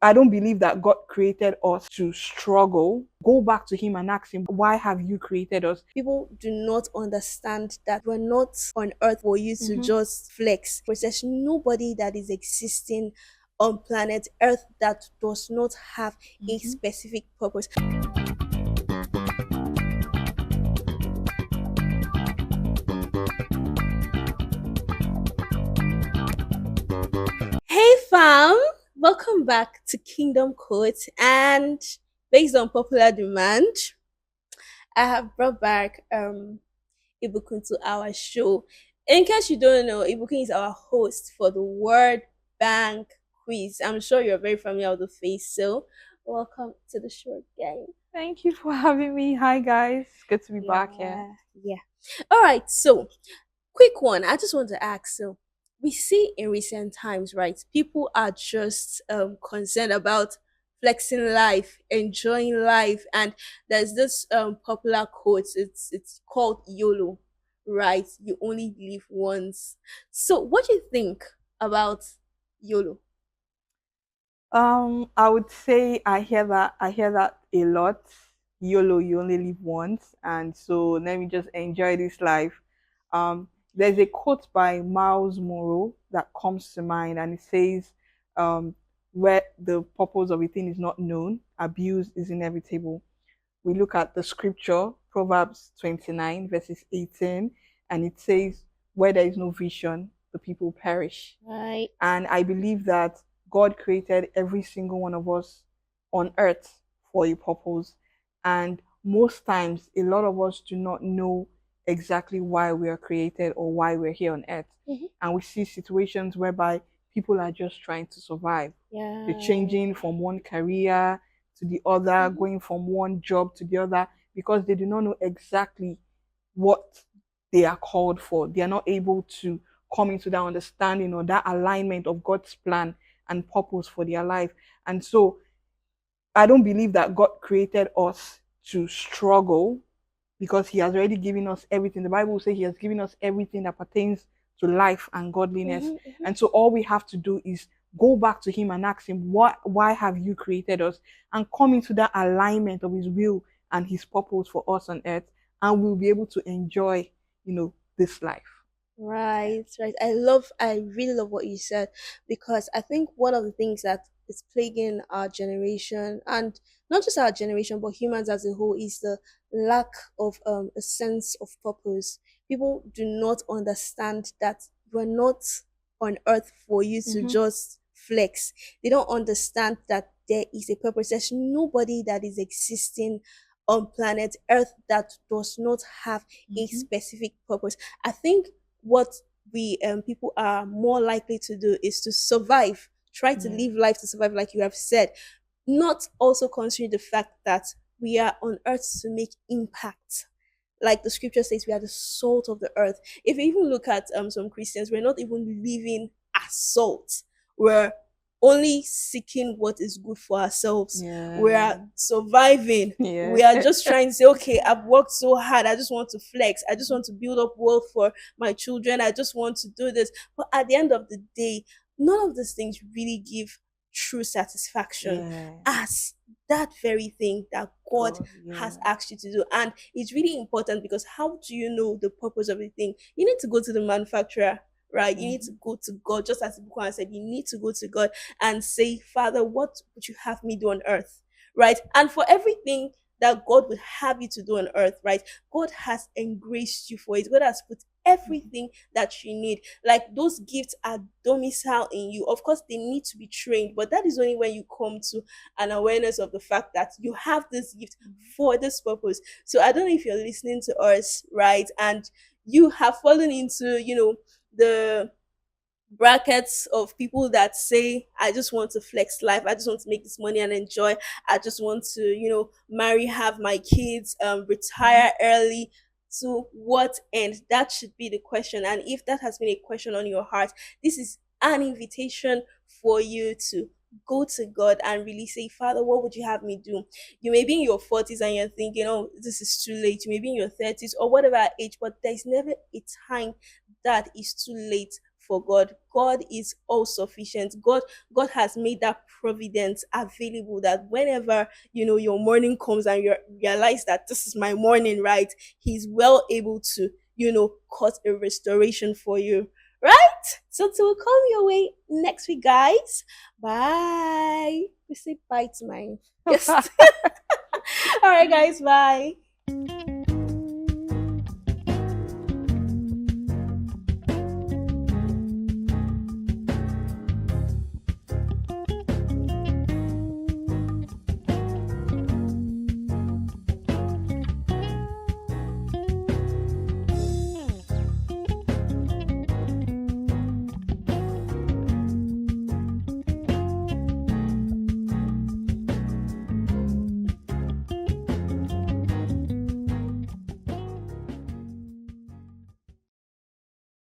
I don't believe that God created us to struggle. Go back to Him and ask Him, why have you created us? People do not understand that we're not on earth for you to Mm-hmm. just flex. Because there's nobody that is existing on planet earth that does not have a Mm-hmm. specific purpose. Hey fam, welcome back to Kingdom Quotes, and based on popular demand, I have brought back Ibukun to our show. In case you don't know, Ibukun is our host for the Word Bank quiz. I'm sure you're very familiar with the face, so welcome to the show again. Thank you for having me. Hi, guys. Good to be back here. Yeah. All right, so quick one. I just want to ask, so we see in recent times, right, people are just concerned about flexing life, enjoying life, and there's this popular quote. It's called YOLO, right? You only live once. So what do you think about YOLO? I would say I hear that a lot. YOLO, you only live once, and so let me just enjoy this life. There's a quote by Miles Monroe that comes to mind, and it says, "Where the purpose of a thing is not known, abuse is inevitable." We look at the scripture, Proverbs 29, verses 18, and it says, "Where there is no vision, the people perish." Right. And I believe that God created every single one of us on earth for a purpose. And most times, a lot of us do not know exactly why we are created or why we're here on earth. Mhm. And we see situations whereby people are just trying to survive. They're Yeah. changing from one career to the other, Mhm. going from one job to the other, because they do not know exactly what they are called for. They are not able to come into that understanding or that alignment of God's plan and purpose for their life. And so I don't believe that God created us to struggle, because He has already given us everything. The Bible says He has given us everything that pertains to life and godliness. Mhm. Mhm. And so all we have to do is go back to Him and ask Him, why have you created us? And come into that alignment of His will and His purpose for us on earth. And we'll be able to enjoy, this life. Right, right. I really love what you said, because I think one of the things that is plaguing our generation, and not just our generation, but humans as a whole, is the lack of a sense of purpose. People do not understand that we're not on earth for you to Mm-hmm. just flex. They don't understand that there is a purpose. There's nobody that is existing on planet earth that does not have a Mm-hmm. specific purpose. I think what we people are more likely to do is to survive, try to Yeah. live life to survive, like you have said, not also considering the fact that we are on earth to make impact. Like the scripture says, we are the salt of the earth. If you even look at some Christians, we're not even living as salt. We're only seeking what is good for ourselves. We are Yeah. surviving. Yeah. We are just trying to say, okay, I've worked so hard. I just want to flex. I just want to build up wealth for my children. I just want to do this. But at the end of the day, none of these things really give true satisfaction Yeah. as that very thing that God God. has Yeah. asked you to do. And it's really important, because how do you know the purpose of the thing? You need to go to the manufacturer, right? You need to Mm-hmm. go to God, just as Bukan said, you need to go to God and say, Father, what would you have me do on earth? Right? And for everything that God would have you to do on earth, right? God has engraced you for it. God has put everything that you need. Like those gifts are domicile in you. Of course, they need to be trained, but that is only when you come to an awareness of the fact that you have this gift for this purpose. So I don't know if you're listening to us, right? And you have fallen into, the brackets of people that say, I just want to flex life, I just want to make this money and enjoy, I just want to, marry, have my kids, Mm-hmm. retire early. To what end? That should be the question. And if that has been a question on your heart, this is an invitation for you to go to God and really say, Father, what would you have me do? You may be in your 40s and you're thinking, oh, this is too late. You may be in your 30s or whatever age, but there's never a time that is too late for God. God is all sufficient. God has made that providence available, that whenever your morning comes and you realize that this is my morning, right? He's well able to cause a restoration for you. Right? So till we come your way next week, guys. Bye. We say bye to my guest. All right, guys. Bye.